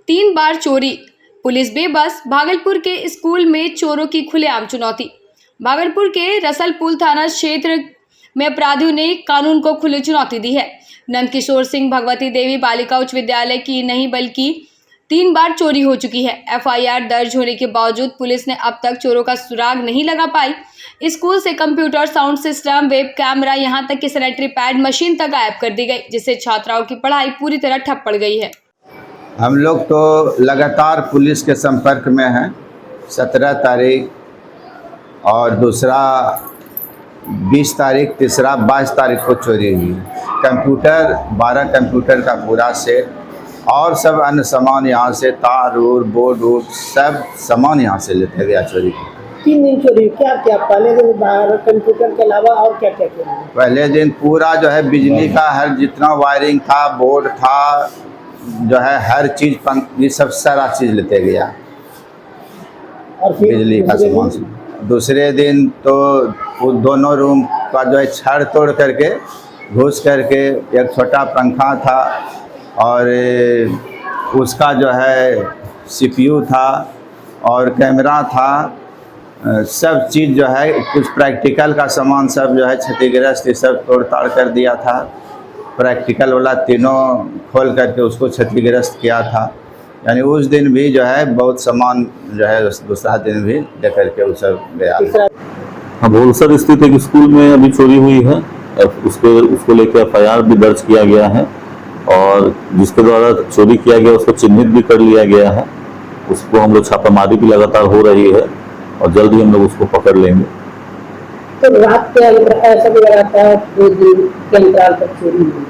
3 बार चोरी, पुलिस बेबस। भागलपुर के स्कूल में चोरों की खुलेआम चुनौती। भागलपुर के रसलपुर थाना क्षेत्र में अपराधियों ने कानून को खुली चुनौती दी है। नंदकिशोर सिंह भगवती देवी बालिका उच्च विद्यालय की नहीं बल्कि 3 बार चोरी हो चुकी है। एफआईआर दर्ज होने के बावजूद पुलिस ने अब तक चोरों का सुराग नहीं लगा पाई। स्कूल से computer, sound system, web camera, यहां तक कि सैनिटरी पैड मशीन तक गायब कर दी गई, जिससे छात्राओं की पढ़ाई पूरी तरह ठप पड़ गई है। हम लोग तो लगातार पुलिस के संपर्क में हैं। 17 तारीख और दूसरा 20 तारीख, तीसरा 22 तारीख को चोरी हुई। कंप्यूटर 12 कंप्यूटर का पूरा सेट और सब अन्य सामान यहाँ से, तार और बोर्ड वोर्ड सब सामान यहाँ से लेते गया चोरी। 3 दिन चोरी। क्या क्या पहले दिन 12 कंप्यूटर के अलावा और क्या क्या किया? पहले दिन पूरा जो है बिजली का हर जितना वायरिंग था, बोर्ड था, जो है हर चीज़, ये सब सारा चीज़ लेते गया और बिजली का सामान। दूसरे दिन तो वो दोनों रूम का जो है छड़ तोड़ करके, घुस करके, एक छोटा पंखा था और उसका जो है सीपीयू था और कैमरा था, सब चीज़ जो है, कुछ प्रैक्टिकल का सामान सब जो है क्षतिग्रस्त, सब तोड़ ताड़ कर दिया था। प्रैक्टिकल वाला तीनों खोल करके उसको क्षतिग्रस्त किया था। यानी उस दिन भी जो है बहुत सामान जो है दूसरा दिन भी ले करके वो सब गया। हाँ, भोलसर स्थित एक स्कूल में अभी चोरी हुई है। उसको लेकर एफआईआर भी दर्ज किया गया है और जिसके द्वारा चोरी किया गया उसको चिन्हित भी कर लिया गया है। उसको हम लोग छापामारी भी लगातार हो रही है और जल्द ही हम लोग उसको पकड़ लेंगे। तो रात के ऐसा भी लगाता है 2 दिन के अंतराल पर चोरी हुई।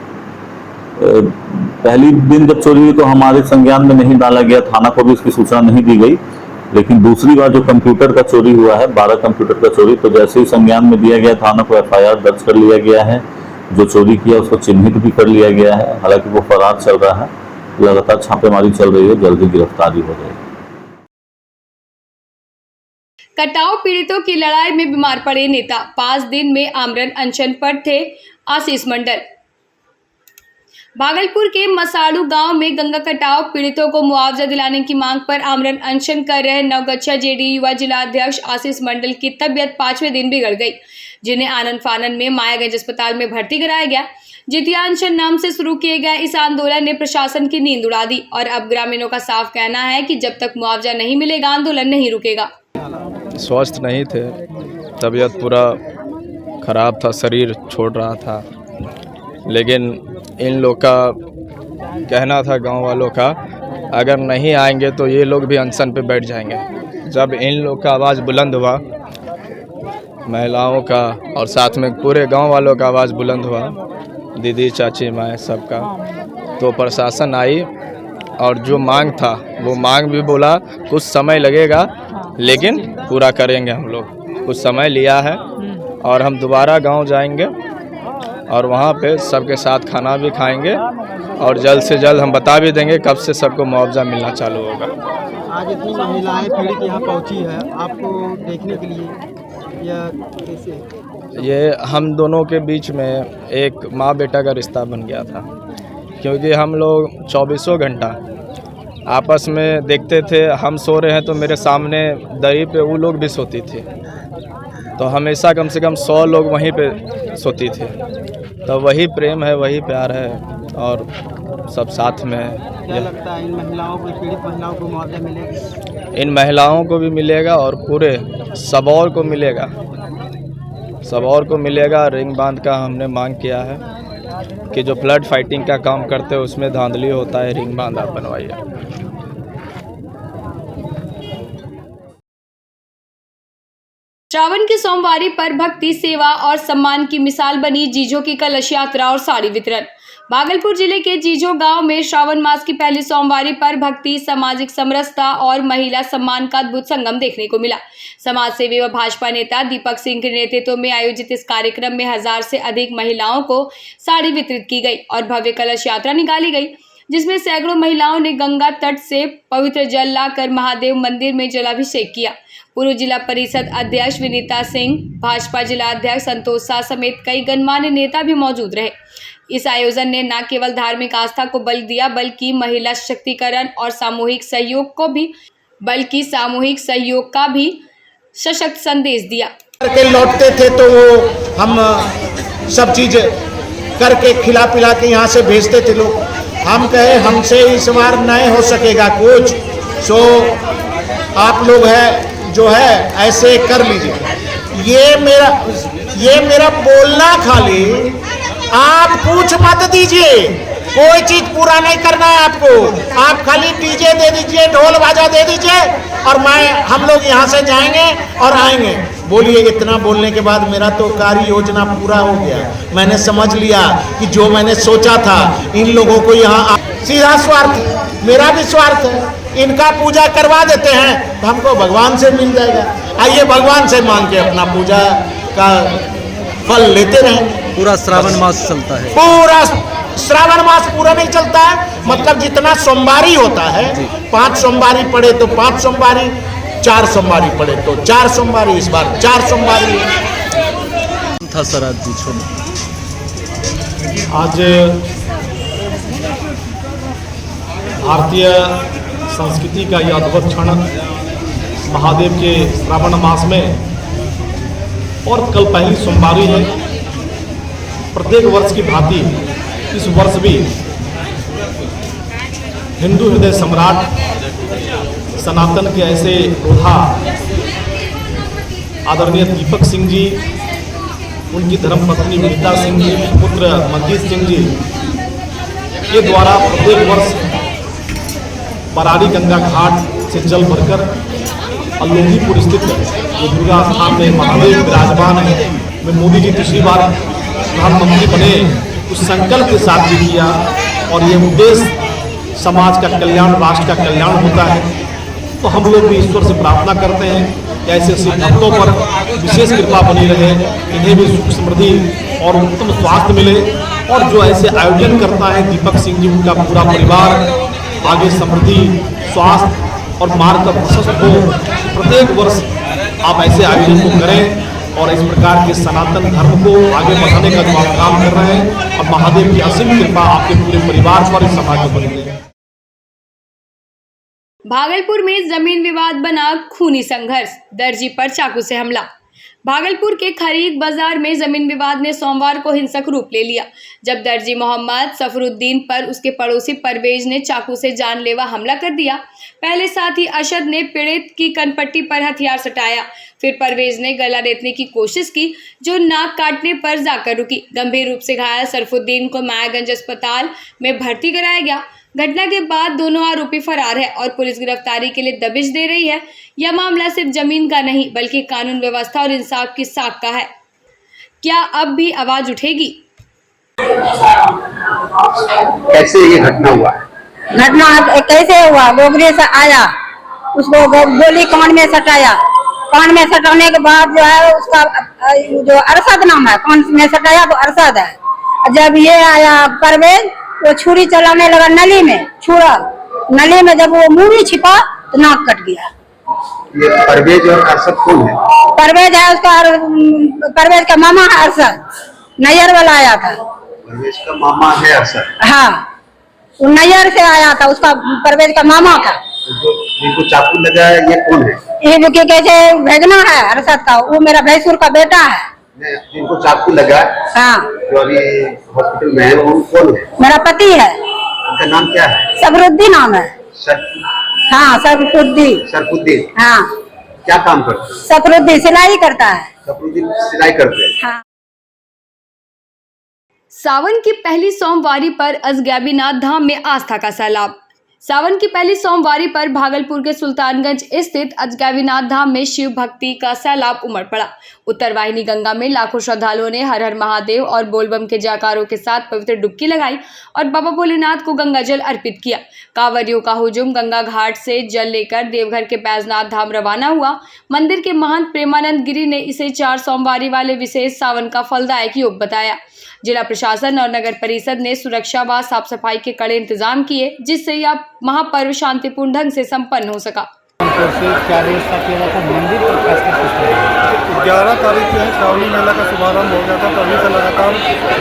पहली दिन जब चोरी हुई तो हमारे संज्ञान में नहीं डाला गया, थाना को भी इसकी सूचना नहीं दी गई। लेकिन दूसरी बार जो कंप्यूटर का चोरी हुआ है, 12 कंप्यूटर का चोरी, तो जैसे ही संज्ञान में दिया गया, थाना को एफआईआर दर्ज कर लिया गया है। जो चोरी किया उसको चिन्हित भी कर लिया गया है। हालांकि वो फरार चल रहा है, लगातार छापेमारी चल रही है, जल्दी गिरफ्तारी हो जाएगी। कटाव पीड़ितों की लड़ाई में बीमार पड़े नेता। 5 दिन में आमरण अनशन पर थे आशीष मंडल। भागलपुर के मसाड़ू गांव में गंगा कटाव पीड़ितों को मुआवजा दिलाने की मांग पर आमरण अनशन कर रहे नवगछिया जेडीयू युवा जिला अध्यक्ष आशीष मंडल की तबियत 5वें दिन बिगड़ गई, जिन्हें आनंद फानन में मायागंज अस्पताल में भर्ती कराया गया। जितिया अनशन नाम से शुरू किए गए इस आंदोलन ने प्रशासन की नींद उड़ा दी और अब ग्रामीणों का साफ कहना है कि जब तक मुआवजा नहीं मिलेगा आंदोलन नहीं रुकेगा। स्वस्थ नहीं थे, तबीयत पूरा खराब था, शरीर छोड़ रहा था। लेकिन इन लोग का कहना था, गांव वालों का, अगर नहीं आएंगे तो ये लोग भी अनशन पे बैठ जाएंगे। जब इन लोग का आवाज़ बुलंद हुआ, महिलाओं का और साथ में पूरे गांव वालों का आवाज़ बुलंद हुआ, दीदी, चाची, माँ सबका, तो प्रशासन आई और जो मांग था वो मांग भी बोला कुछ समय लगेगा लेकिन पूरा करेंगे। हम लोग कुछ समय लिया है और हम दोबारा गांव जाएंगे और वहाँ पे सबके साथ खाना भी खाएंगे और जल्द से जल्द हम बता भी देंगे कब से सबको मुआवजा मिलना चालू होगा। आज इतनी महिलाएं पीड़ित यहाँ पहुँची है आपको देखने के लिए, या कैसे? ये हम दोनों के बीच में एक माँ बेटा का रिश्ता बन गया था, क्योंकि हम लोग 24 घंटा आपस में देखते थे। हम सो रहे हैं तो मेरे सामने दरी पे वो लोग भी सोती थी, तो हमेशा कम से कम 100 लोग वहीं पे सोती थी। तो वही प्रेम है, वही प्यार है और सब साथ में है। क्या लगता है इन महिलाओं को, पीड़ित महिलाओं को मुआवजा मिलेगा? इन महिलाओं को भी मिलेगा और पूरे सबौर को मिलेगा, सबौर को मिलेगा। रिंग बांध का हमने मांग किया है कि जो फ्लड फाइटिंग का काम करते हैं उसमें धांधली होता है, रिंग बांध आप बनवाइए। श्रावण की सोमवारी पर भक्ति, सेवा और सम्मान की मिसाल बनी जीजो की कलश यात्रा और साड़ी वितरण। भागलपुर जिले के जीजो गांव में श्रावण मास की पहली सोमवारी पर भक्ति, सामाजिक समरसता और महिला सम्मान का अद्भुत संगम देखने को मिला। समाज सेवी व भाजपा नेता दीपक सिंह के नेतृत्व में आयोजित इस कार्यक्रम में 1000 से अधिक महिलाओं को साड़ी वितरित की गई और भव्य कलश यात्रा निकाली गई, जिसमें सैकड़ों महिलाओं ने गंगा तट से पवित्र जल लाकर महादेव मंदिर में जलाभिषेक किया। पूर्व जिला परिषद अध्यक्ष विनीता सिंह, भाजपा जिला अध्यक्ष संतोष शाह समेत कई गणमान्य नेता भी मौजूद रहे। इस आयोजन ने न केवल धार्मिक आस्था को बल दिया बल्कि महिला सशक्तिकरण और सामूहिक सहयोग का भी सशक्त संदेश दिया। करके लौटते थे तो वो हम सब चीज करके खिला पिला के यहाँ से भेजते थे लोग। हम कहे हमसे इस बार नहीं हो सकेगा कुछ, सो आप लोग है जो है ऐसे कर लीजिए। ये मेरा बोलना खाली, आप कुछ मत दीजिए, कोई चीज पूरा नहीं करना है आपको। आप खाली डीजे दे दीजिए, ढोल बाजा दे दीजिए और हम लोग यहाँ से जाएंगे और आएंगे। बोलिए, इतना बोलने के बाद मेरा तो कार्य योजना पूरा हो गया। मैंने समझ लिया कि जो मैंने सोचा था इन लोगों को यहाँ सीधा स्वार्थ, मेरा भी स्वार्थ है, इनका पूजा करवा देते हैं तो हमको भगवान से मिल जाएगा। आइए भगवान से मांग के अपना पूजा का फल लेते रहें। पूरा श्रावण मास चलता है? पूरा श्रावण मास पूरा नहीं चलता है, मतलब जितना सोमवारी होता है, 5 सोमवारी पड़े तो 5 सोमवारी, 4 सोमवारी पड़े तो 4 सोमवारी, इस बार 4 सोमवारी था। सर आज भारतीय संस्कृति का यह अद्भुत क्षण महादेव के श्रावण मास में, और कल पहली सोमवारी है। प्रत्येक वर्ष की भांति इस वर्ष भी हिंदू हृदय सम्राट सनातन के ऐसे योद्धा आदरणीय दीपक सिंह जी, उनकी धर्मपत्नी विनीता सिंह जी, पुत्र मनजीत सिंह जी के द्वारा प्रत्येक वर्ष बराड़ी गंगा घाट से जल भरकर अल्लोहीपुर स्थित जो दुर्गा स्थान में महादेव विराजमान है, में मोदी जी तीसरी बार प्रधानमंत्री बने, उस संकल्प के साथ भी किया। और ये उद्देश्य समाज का कल्याण, राष्ट्र का कल्याण होता है। तो हम लोग भी ईश्वर से प्रार्थना करते हैं कि ऐसे ऐसे भक्तों पर विशेष कृपा बनी रहे, इन्हें भी सुख समृद्धि और उत्तम स्वास्थ्य मिले। और जो ऐसे आयोजन करता है दीपक सिंह जी, उनका पूरा परिवार आगे समृद्धि, स्वास्थ्य और मार्ग का प्रशस्त हो। प्रत्येक वर्ष आप ऐसे आयोजन को करें और इस प्रकार के सनातन धर्म को आगे बढ़ाने का जो आप काम कर रहे हैं, और महादेव की असीम कृपा आपके पूरे परिवार पर, इस समाज पर बनी रहे। भागलपुर में जमीन विवाद बना खूनी संघर्ष, दर्जी पर चाकू से हमला। भागलपुर के खरीक बाजार में जमीन विवाद ने सोमवार को हिंसक रूप ले लिया, जब दर्जी मोहम्मद सफरुद्दीन पर उसके पड़ोसी परवेज ने चाकू से जानलेवा हमला कर दिया। पहले साथी अशद ने पीड़ित की कनपट्टी पर हथियार सटाया, फिर परवेज ने गला रेतने की कोशिश की, जो नाक काटने पर जाकर रुकी। गंभीर रूप से घायल सरफुद्दीन को मायागंज अस्पताल में भर्ती कराया गया। घटना के बाद दोनों आरोपी फरार है और पुलिस गिरफ्तारी के लिए दबिश दे रही है। यह मामला सिर्फ जमीन का नहीं बल्कि कानून व्यवस्था और इंसाफ की साख का है। क्या अब भी आवाज उठेगी? कैसे ये घटना हुआ? घटना कैसे हुआ? गोगरे से आया, उसको गोली कान में सटाया, कान में सटाने के बाद जो है उसका जो अरशद नाम है, कान में सटाया तो अरशद है। जब ये आया परवेज, वो छुरी चलाने लगा नली में, छुरा नली में, जब वो मुंह में छिपा तो नाक कट गया। ये परवेज और अरशद कौन है? परवेज है उसका, परवेज का मामा है अरशद, नैयर वाला आया था। परवेज का मामा है अरशद? हाँ, वो नैयर से आया था, उसका परवेज का मामा था। जिनको चाकू लगा है ये कौन है? ये कैसे भेजना है अरशद का, वो मेरा भैंसुर का बेटा है। जिनको चाकू लगा, हाँ, जो अभी हॉस्पिटल में है, वो कौन है? मेरा पति है। उनका नाम क्या है? सफरुद्दीन नाम है। हाँ, सरफुद्दीन। हाँ, क्या काम करते हैं? सफरुद्दीन सिलाई करता है। सफरुद्दीन सिलाई करते हैं। हाँ। सावन की पहली सोमवारी पर अजगैबीनाथ धाम में आस्था का सैलाब। सावन की पहली सोमवारी पर भागलपुर के सुल्तानगंज स्थित अजगैबीनाथ धाम में शिव भक्ति का सैलाब उमड़ पड़ा। उत्तर वाहिनी गंगा में लाखों श्रद्धालुओं ने हर हर महादेव और बोलबम के जयकारों के साथ पवित्र डुबकी लगाई और बाबा भोलेनाथ को गंगा जल अर्पित किया। कांवरियों का हुजूम गंगा घाट से जल लेकर देवघर के बैजनाथ धाम रवाना हुआ। मंदिर के महंत प्रेमानंद गिरी ने इसे 4 सोमवारी वाले विशेष सावन का फलदायक योग बताया। जिला प्रशासन और नगर परिषद ने सुरक्षा व साफ सफाई के कड़े इंतजाम किए, जिससे यह महापर्व शांतिपूर्ण ढंग से संपन्न हो सका। क्या व्यवस्था किया जाता है मंदिर पर? 11 तारीख से श्रावणी मेला का शुभारंभ हो गया था, तभी से लगातार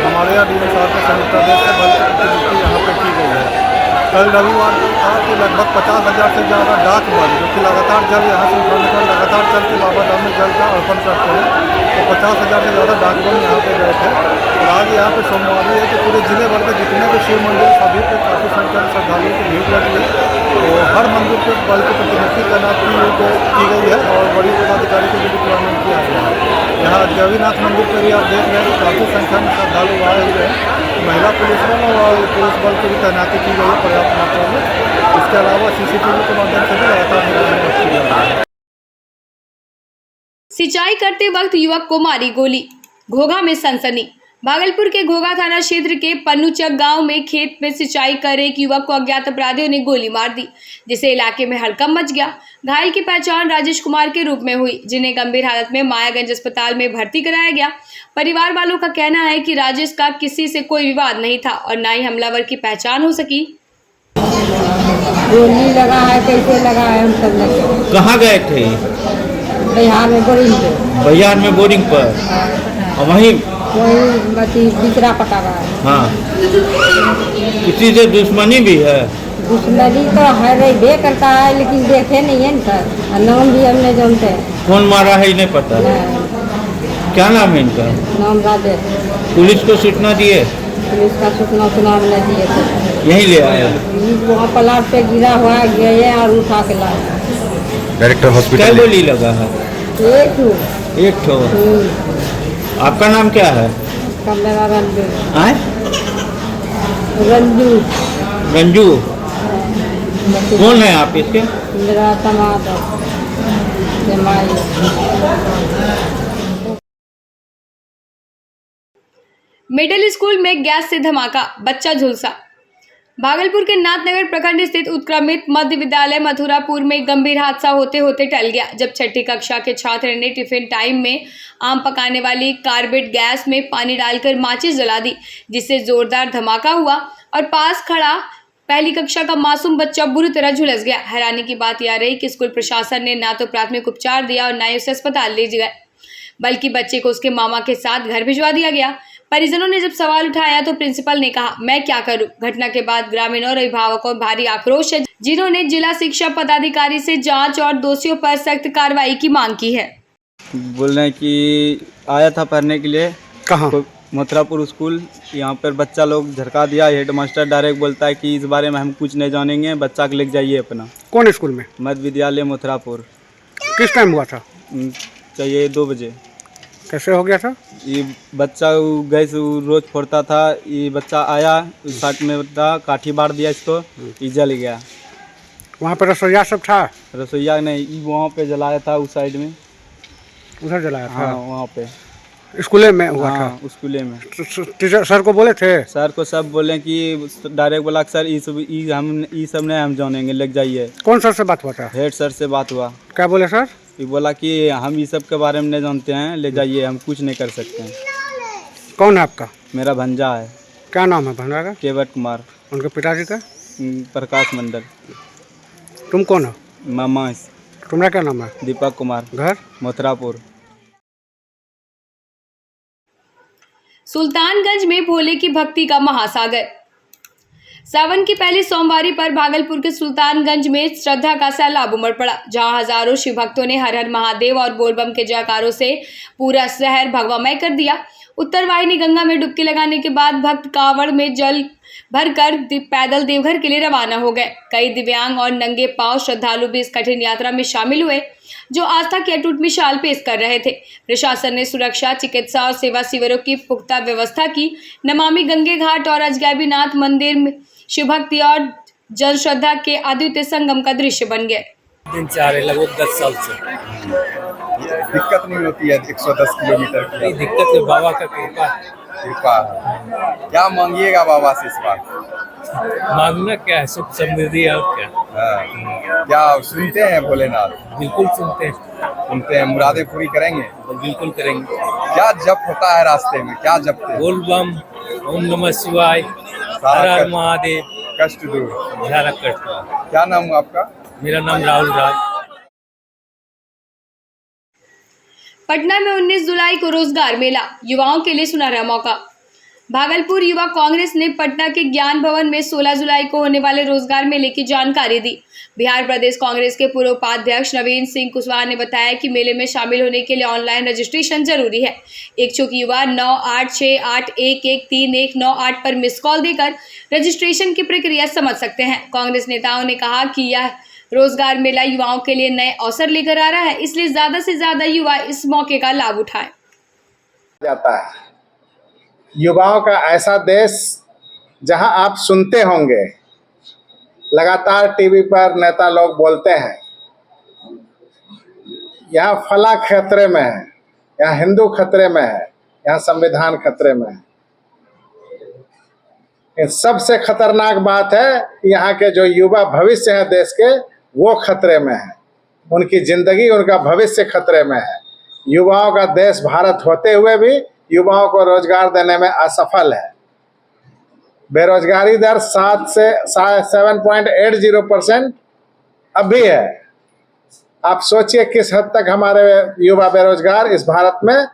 हमारे यहाँ डीएम साहब के संयुक्त आदेश से बल की प्रतिनियुक्ति यहाँ पर की गई है। कल रविवार को था कि लगभग 50,000 से ज़्यादा डाक बल जो कि लगातार जल यहाँ से उठाने लगातार चल के बाबा धाम में जल का अर्पण करते हैं, तो 50,000 से ज़्यादा डाक बल यहाँ पे गए थे। और आज यहाँ पे सोमवारी है कि पूरे जिले भर में जितने भी शिव मंदिर सभी पे काफ़ी संख्या में श्रद्धालुओं की भीड़ लगी है। तो हर मंदिर पे बल की प्रतिनियुक्ति तैनात की गई है और बड़ी पदाधिकारी को भी डिप्लॉयमेंट किया गया है। यहाँ देवीनाथ मंदिर पर भी आप देख रहे हैं कि काफ़ी संख्या में श्रद्धालु आए हुए हैं। महिला पुलिस बल और पुलिस बल की भी तैनाती की गई है पर्याप्त मात्रा में। इसके अलावा सीसीटीवी के माध्यम से भी लगातार निगरानी रखी जा रही है। सिंचाई करते वक्त युवक को मारी गोली, घोघा में सनसनी। भागलपुर के घोघा थाना क्षेत्र के पन्नूचक गांव में खेत में सिंचाई कर रहे एक युवक को अज्ञात अपराधियों ने गोली मार दी, जिससे इलाके में हड़कंप मच गया। घायल की पहचान राजेश कुमार के रूप में हुई, जिन्हें गंभीर हालत में मायागंज अस्पताल में भर्ती कराया गया। परिवार वालों का कहना है कि राजेश का किसी से कोई विवाद नहीं था और न ही हमलावर की पहचान हो सकी। गोली लगा है, कैसे लगा है हम सब लगे। कहाँ गए थे? बिहार में बोरिंग पे। बिहार में बोरिंग पर और वहीं कोई दूसरा पटा रहा है। हाँ, किसी से दुश्मनी भी है? दुश्मनी तो है बे करता है, लेकिन देखे नहीं है सर, नाम भी हमने जानते हैं। कौन मारा है नहीं पता। क्या नाम है इनका? नाम राजेश। पुलिस को सूचना दिए? पुलिस का सूचना हमने दिए थे। यहीं ले आया? वहाँ प्लाट पे गिरा हुआ है, गए और उठा के लाए डायरेक्टर हॉस्पिटल। क्या गोली लगा है? एक ठो। आपका नाम क्या है? मेरा रंजू। रंजू। रंजू कौन है आप इसके? मेरा समाज मिडिल स्कूल में गैस से धमाका, बच्चा झुलसा। भागलपुर के नाथनगर प्रखंड स्थित उत्क्रमित मध्य विद्यालय मथुरापुर में गंभीर हादसा होते होते टल गया, जब छठी कक्षा के छात्र ने टिफिन टाइम में आम पकाने वाली कार्बेट गैस में पानी डालकर माचिस जला दी, जिससे जोरदार धमाका हुआ और पास खड़ा पहली कक्षा का मासूम बच्चा बुरी तरह झुलस गया। हैरानी की बात यह रही कि स्कूल प्रशासन ने ना तो प्राथमिक उपचार दिया और ना ही उसे अस्पताल ले गए, बल्कि बच्चे को उसके मामा के साथ घर भिजवा दिया गया। परिजनों ने जब सवाल उठाया तो प्रिंसिपल ने कहा, मैं क्या करूं। घटना के बाद ग्रामीणों और अभिभावकों में भारी आक्रोश है, जिन्होंने जिला शिक्षा पदाधिकारी से जांच और दोषियों पर सख्त कार्रवाई की मांग की है। बोल रहे हैं कि आया था पढ़ने के लिए। कहाँ? मथुरापुर स्कूल। यहाँ पर बच्चा लोग झटका दिया। हेडमास्टर डायरेक्ट बोलता है कि इस बारे में हम कुछ नहीं जानेंगे, बच्चा को लेके जाइए अपना। कौन स्कूल में? मध्य विद्यालय मथुरापुर। किस टाइम हुआ था? चाहिए 2 बजे। कैसे हो गया था? ये बच्चा गैस रोज फोड़ता था, ये बच्चा आया साथ में था, काठी बार दिया इसको, ये जल गया। वहाँ पे रसोईया सब था? रसोईया नहीं, वहाँ पे जलाया था उस साइड में। उधर जलाया था? हाँ, वहाँ पे स्कूले में हुआ था? हाँ, स्कूले में। टीचर सर को बोले थे? सर को सब बोले कि डायरेक्ट बोला सर ये सब नहीं हम जानेंगे, लग जाइए। कौन सर से बात हुआ था? हेड सर से बात हुआ। क्या बोले सर? ये बोला कि हम ये सब के बारे में नहीं जानते हैं, ले जाइए, हम कुछ नहीं कर सकते हैं। कौन है आपका? मेरा भंजा है। क्या नाम है भंजा का? केवट कुमार। उनके पिताजी का? प्रकाश मंडल। तुम कौन हो? मामा। तुम्हारा क्या नाम है? दीपक कुमार। घर? मथुरापुर। सुल्तानगंज में भोले की भक्ति का महासागर। सावन की पहली सोमवारी पर भागलपुर के सुल्तानगंज में श्रद्धा का सैलाब उमड़ पड़ा, जहां हजारों शिव भक्तों ने हर हर महादेव और बोलबम के जयकारों से पूरा शहर भगवामय कर दिया। उत्तर वाहिनी गंगा में डुबकी लगाने के बाद भक्त कांवड़ में जल भरकर पैदल देवघर के लिए रवाना हो गए। कई दिव्यांग और नंगे पांव श्रद्धालु भी इस कठिन यात्रा में शामिल हुए, जो आस्था की अटूट मिसाल पेश कर रहे थे। प्रशासन ने सुरक्षा, चिकित्सा और सेवा शिविरों की पुख्ता व्यवस्था की। नमामि गंगे घाट और अजगैबीनाथ मंदिर में शिव भक्ति और जन श्रद्धा के अद्वितीय संगम का दृश्य बन गए। दिन से आ रहे लगभग 10 साल से। दिक्कत नहीं होती है 110 किलोमीटर की? नहीं दिक्कत है, बाबा का कृपा। क्या मांगिएगा बाबा से इस बार? मांगना क्या है, सुख समृद्धि और क्या। क्या सुनते हैं भोलेनाथ? बिल्कुल सुनते हैं। मुरादें पूरी करेंगे? बिल्कुल करेंगे। क्या जप होता है रास्ते में, क्या जपते हैं? बोल बम, ओम नमः शिवाय, हर हर महादेव, कष्ट दूर, ध्यान कष्ट। क्या नाम है आपका? मेरा नाम राहुल राज। पटना में 19 जुलाई को रोजगार मेला, युवाओं के लिए सुनहरा मौका। भागलपुर युवा कांग्रेस ने पटना के ज्ञान भवन में 16 जुलाई को होने वाले रोजगार मेले की जानकारी दी। बिहार प्रदेश कांग्रेस के पूर्व उपाध्यक्ष नवीन सिंह कुशवाहा ने बताया कि मेले में शामिल होने के लिए ऑनलाइन रजिस्ट्रेशन जरूरी है। इच्छुक युवा 9868113198 पर मिस कॉल देकर रजिस्ट्रेशन की प्रक्रिया समझ सकते हैं। कांग्रेस नेताओं ने कहा कि यह रोजगार मेला युवाओं के लिए नए अवसर लेकर आ रहा है, इसलिए ज्यादा से ज्यादा युवा इस मौके का लाभ उठाएं। जाता है युवाओं का ऐसा देश जहां आप सुनते होंगे लगातार टीवी पर नेता लोग बोलते हैं यहाँ फला खतरे में है, यहाँ हिंदू खतरे में है, यहाँ संविधान खतरे में है। सबसे खतरनाक बात है कि यहाँ के जो युवा भविष्य है देश के, वो खतरे में है। उनकी जिंदगी, उनका भविष्य खतरे में है। युवाओं का देश भारत होते हुए भी युवाओं को रोजगार देने में असफल है। बेरोजगारी दर 7.80% अब भी है। आप सोचिए किस हद तक हमारे युवा बेरोजगार इस भारत में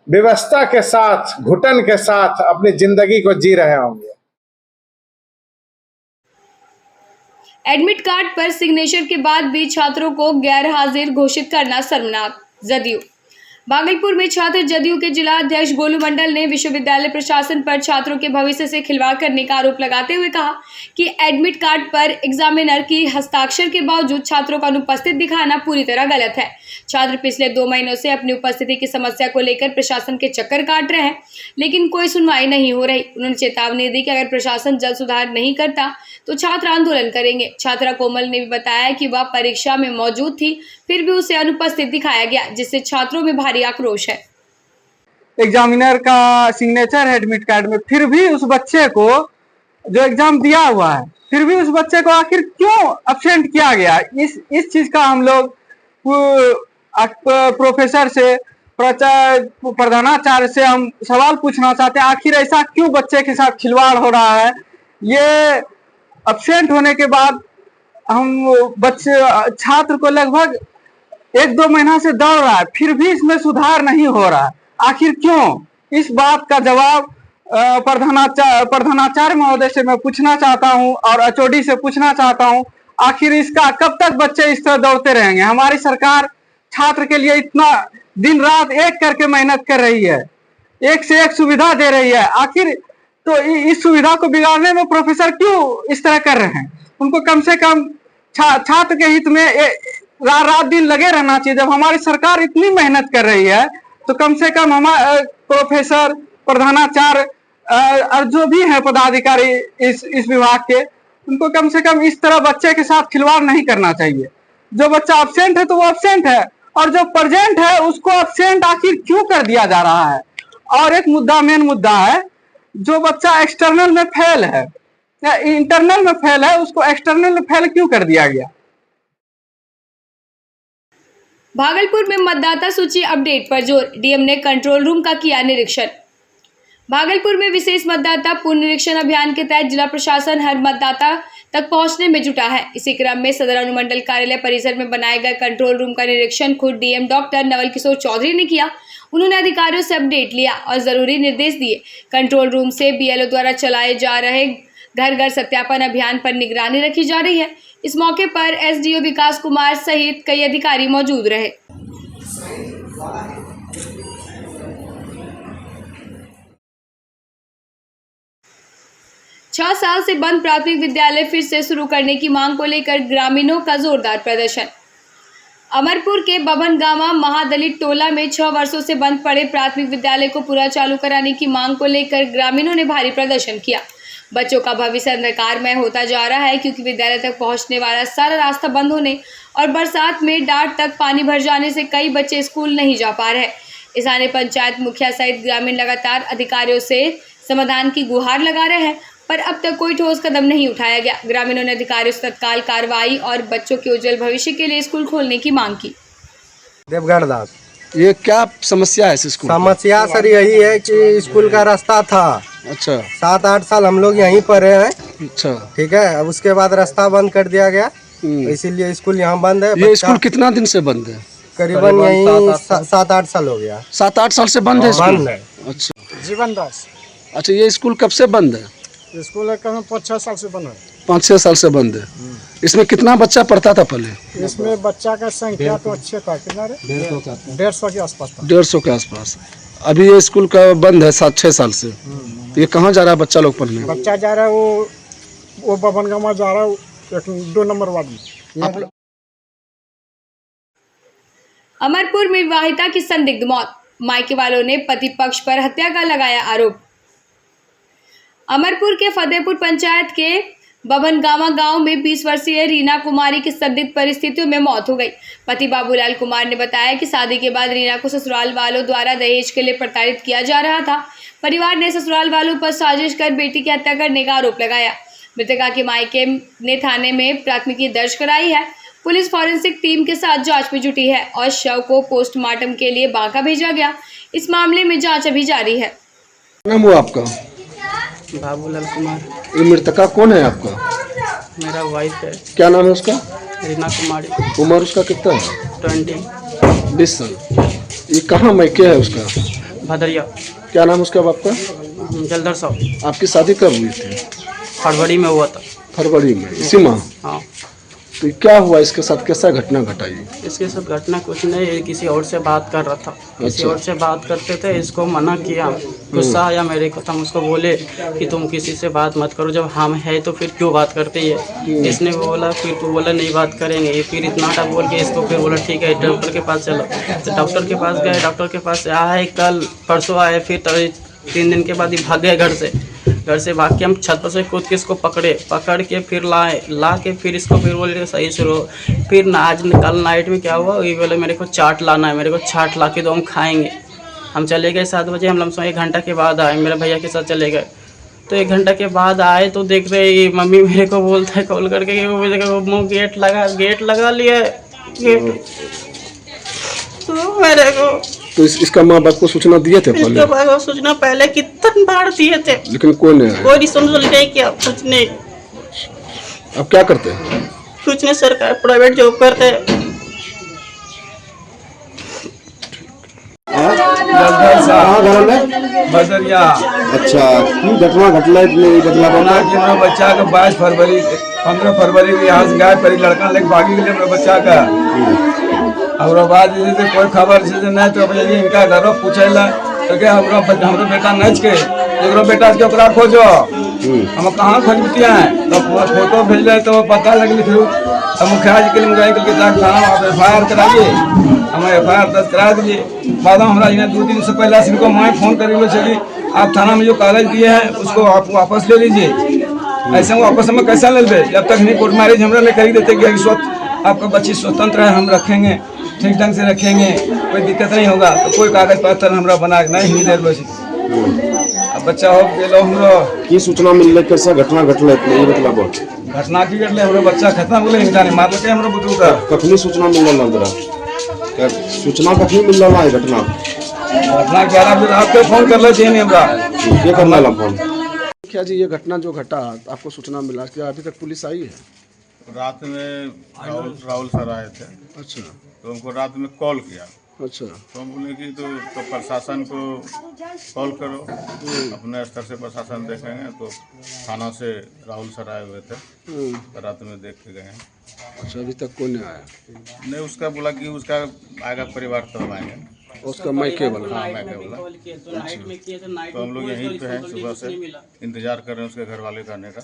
व्यवस्था के साथ, घुटन के साथ अपनी जिंदगी को जी रहे होंगे। एडमिट कार्ड पर सिग्नेचर के बाद भी छात्रों को गैर हाजिर घोषित करना शर्मनाक। जदयू भागलपुर में छात्र जदयू के जिला अध्यक्ष गोलू मंडल ने विश्वविद्यालय प्रशासन पर छात्रों के भविष्य से खिलवाड़ करने का आरोप लगाते हुए कहा कि एडमिट कार्ड पर एग्जामिनर की हस्ताक्षर के बावजूद छात्रों का अनुपस्थित दिखाना पूरी तरह गलत है। छात्र पिछले 2 महीनों से अपनी उपस्थिति की समस्या को लेकर प्रशासन के चक्कर काट रहे हैं, लेकिन कोई सुनवाई नहीं हो रही। उन्होंने चेतावनी दी कि अगर प्रशासन जल्द सुधार नहीं करता तो छात्र आंदोलन करेंगे। छात्रा कोमल ने भी बताया कि वह परीक्षा में मौजूद थी, फिर भी उसे अनुपस्थित दिखाया गया, जिससे छात्रों में भारी आक्रोश है। एग्जामिनर का सिग्नेचर है एडमिट कार्ड में, फिर भी उस बच्चे को जो एग्जाम दिया हुआ है, फिर भी उस बच्चे को आखिर क्यों अब्सेंट किया गया? इस चीज का हम लोग प्रोफेसर से, प्रधानाचार्य से हम सवाल पूछना चाहते हैं, आखिर ऐसा क्यों बच्चे के साथ खिलवाड़ हो रहा है? ये अब्सेंट होने के बाद हम छात्र को लगभग 1-2 महीना से दौड़ रहा है, फिर भी इसमें सुधार नहीं हो रहा है। आखिर क्यों? इस बात का जवाब प्रधानाचार्य महोदय से मैं पूछना चाहता हूं और एचओडी से पूछना चाहता हूं, आखिर इसका कब तक बच्चे इस तरह दौड़ते रहेंगे? हमारी सरकार छात्र के लिए इतना दिन रात एक करके मेहनत कर रही है, एक से एक सुविधा दे रही है, आखिर तो इस सुविधा को बिगाड़ने में प्रोफेसर क्यों इस तरह कर रहे हैं? उनको कम से कम छात्र के हित में रात दिन लगे रहना चाहिए। जब हमारी सरकार इतनी मेहनत कर रही है तो कम से कम हमारे प्रोफेसर, प्रधानाचार्य और जो भी है पदाधिकारी इस विभाग के, उनको कम से कम इस तरह बच्चे के साथ खिलवाड़ नहीं करना चाहिए। जो बच्चा अब्सेंट है तो वो अब्सेंट है, और जो प्रेजेंट है उसको अब्सेंट आखिर क्यों कर दिया जा रहा है? और एक मेन मुद्दा है, जो बच्चा एक्सटर्नल में फेल है या इंटरनल में फेल है, उसको एक्सटर्नल में फेल क्यों कर दिया गया? भागलपुर में मतदाता सूची अपडेट पर जोर, डीएम ने कंट्रोल रूम का किया निरीक्षण। भागलपुर में विशेष मतदाता पुनरीक्षण अभियान के तहत जिला प्रशासन हर मतदाता तक पहुंचने में जुटा है। इसी क्रम में सदर अनुमंडल कार्यालय परिसर में बनाए गए कंट्रोल रूम का निरीक्षण खुद डीएम डॉक्टर नवल किशोर चौधरी ने किया। उन्होंने अधिकारियों से अपडेट लिया और जरूरी निर्देश दिए। कंट्रोल रूम से बीएलओ द्वारा चलाए जा रहे घर घर सत्यापन अभियान पर निगरानी रखी जा रही है। इस मौके पर एसडीओ विकास कुमार सहित कई अधिकारी मौजूद रहे। छह साल से बंद प्राथमिक विद्यालय फिर से शुरू करने की मांग को लेकर ग्रामीणों का जोरदार प्रदर्शन। अमरपुर के बभनगामा महादलित टोला में 6 वर्षों से बंद पड़े प्राथमिक विद्यालय को पूरा चालू कराने की मांग को लेकर ग्रामीणों ने भारी प्रदर्शन किया। बच्चों का भविष्य अंधकारमय होता जा रहा है, क्योंकि विद्यालय तक पहुंचने वाला सारा रास्ता बंद होने और बरसात में डांट तक पानी भर जाने से कई बच्चे स्कूल नहीं जा पा रहे। स्थानीय पंचायत मुखिया सहित ग्रामीण लगातार अधिकारियों से समाधान की गुहार लगा रहे हैं, पर अब तक कोई ठोस कदम नहीं उठाया गया। ग्रामीणों ने अधिकारियों से तत्काल कार्रवाई और बच्चों के उज्जवल भविष्य के लिए स्कूल खोलने की मांग की। देवगढ़ दास, ये क्या समस्या है स्कूल? समस्या सर यही है कि स्कूल का रास्ता था, अच्छा 7-8 साल हम लोग यहीं पर हैं, अच्छा ठीक है। अब उसके बाद रास्ता बंद कर दिया गया, इसीलिए स्कूल यहाँ बंद है। ये स्कूल कितना दिन से बंद है? करीबन यही 7-8 साल हो गया। 7-8 साल से बंद है स्कूल? बंद है। अच्छा जीवन दास अच्छा, ये स्कूल कब से बंद है? स्कूल है कहीं 5-6 साल से बंद है। 5-6 साल से बंद है। इसमें कितना बच्चा पढ़ता था पहले? इसमें बच्चा का संख्या तो अच्छे था, कितना रे? 150 के आसपास था। 150 के आसपास। अभी ये स्कूल का बंद है 7-6 साल से। तो ये कहाँ जा रहा है बच्चा लोग पढ़ने? बच्चा जा रहा है वो बबनगामा जा रहा है 2 नंबर वार्ड में। अमरपुर में विवाहिता की संदिग्ध मौत, मायके वालों ने पति पक्ष पर हत्या का लगाया आरोप। अमरपुर के फतेहपुर पंचायत के बबनगामा गांव में 20 वर्षीय रीना कुमारी की संदिग्ध परिस्थितियों में मौत हो गई। पति बाबूलाल कुमार ने बताया कि शादी के बाद रीना को ससुराल वालों द्वारा दहेज के लिए प्रताड़ित किया जा रहा था। परिवार ने ससुराल वालों पर साजिश कर बेटी की हत्या करने का आरोप लगाया। मृतका के मायके ने थाने में प्राथमिकी दर्ज कराई है। पुलिस फॉरेंसिक टीम के साथ जांच में जुटी है और शव को पोस्टमार्टम के लिए बांका भेजा गया। इस मामले में जांच अभी जारी है। नाम हुआ आपका? बाबूलाल कुमार। ये मृतका कौन है आपका? मेरा वाइफ है। क्या नाम है उसका? रीना कुमारी। उम्र उसका कितना है? 20 साल। ये कहाँ मायके है उसका? भदरिया। क्या नाम उसका बाप का? जलधर साहब। आपकी शादी कब हुई थी? फरवरी में हुआ था। फरवरी में, इसी माह? हाँ। तो क्या हुआ इसके साथ, कैसा घटना घटाई? इसके साथ घटना कुछ नहीं, ये किसी और से बात कर रहा था। किसी और से बात करते थे, इसको मना किया, गुस्सा आया मेरे को। हम उसको बोले कि तुम किसी से बात मत करो, जब हम है तो फिर क्यों बात करते है? इसने बोला, फिर तू बोला नहीं बात करेंगे। फिर इतना टा बोल के इसको फिर बोला ठीक है डॉक्टर के पास चलो। तो डॉक्टर के पास गए, डॉक्टर के पास आए, कल परसों आए, फिर 3 दिन के बाद ही भाग गए घर से भाग के हम छत पर से कूद के इसको पकड़ के फिर ला के फिर इसको फिर बोले सही से रो। फिर आज कल नाइट में क्या हुआ, ये बोले मेरे को चाट लाना है, मेरे को चाट ला के दो, हम खाएंगे। हम चले गए 7 बजे, हम लमसम 1 घंटा के बाद आए, मेरे भैया के साथ चले गए। तो 1 घंटा के बाद आए तो देख रहे मम्मी मेरे को बोलता है कॉल करके कि वो मुँह गेट लगा लिया गेट। तो मेरे को तो इसका माँ बाप को सूचना दिए थे पहले? इसके बारे में सूचना पहले कितने बार दिए थे, लेकिन कोई नहीं आया। कोई रिस्पॉन्सिबल नहीं किया, कुछ नहीं। अब क्या करते हैं? कुछ नहीं, सरकार प्राइवेट जॉब करते हैं। बदरिया। अच्छा, क्यों घटना घटना इतनी बदला? बच्चा का 22 फरवरी 15 फरवरी के यहाँ से गाय पर लड़का लेके भागी गए मेरे बच्चा का। और बाद जैसे कोई खबर जैसे नहीं तो भैया इनका घर पूछेला तो क्या हमरो बेटा नच के एक बेटा के ओकरा खोजो। हम कहाँ खोजती हैं तो फोटो भेज रहे तो पता लगल। फिर हम मुखिया जी के मुगाई के थाना FIR कराइए, हम FIR दर्ज करा दिए। बाद में हमारा 2 दिन से पहले इनको माँ फोन कर चली आप थाना में जो कागज दिए हैं उसको आप वापस ले लीजिए। ऐसे वापस में कैसा ले लें जब तक नहीं कोर्ट मैरिज हमरा नहीं कर देते कि आपका बच्ची स्वतंत्र है, हम रखेंगे ठीक ढंग से रखेंगे, कोई दिक्कत नहीं होगा। तो कोई कागज पत्र हमरा बना नहीं दे लो। अब बच्चा हो गेलो हमरो की सूचना मिलले, कैसा घटना घटले ये मतलब? घटना की घटले हमरो बच्चा खत्म हो गेले, जाने मार के हमरो बुतरू का। कखनी सूचना मिलल अंदर? सूचना कखनी मिलल है घटना? घटना 11 बजे आपके फोन कर ले चाहिए हमरा ये करना ला फोन। क्या जी ये घटना जो घटा आपको सूचना मिला, क्या अभी तक पुलिस आई है? रात में राहुल सर आए थे। अच्छा। तो उनको रात में कॉल किया। अच्छा। तो हम बोले कि तो प्रशासन को कॉल करो, अपने स्तर से प्रशासन देखेंगे। तो थाना से राहुल सर आए हुए थे, रात में देख के गए हैं। अच्छा, अभी तक कोई नहीं आया? नहीं, उसका बोला कि उसका आएगा परिवार तब आएंगे। उसका मायके वाला? हाँ, मायके वाला। तो हम लोग यहीं पे हैं, सुबह से इंतजार कर रहे हैं उसके घर वाले का आने का।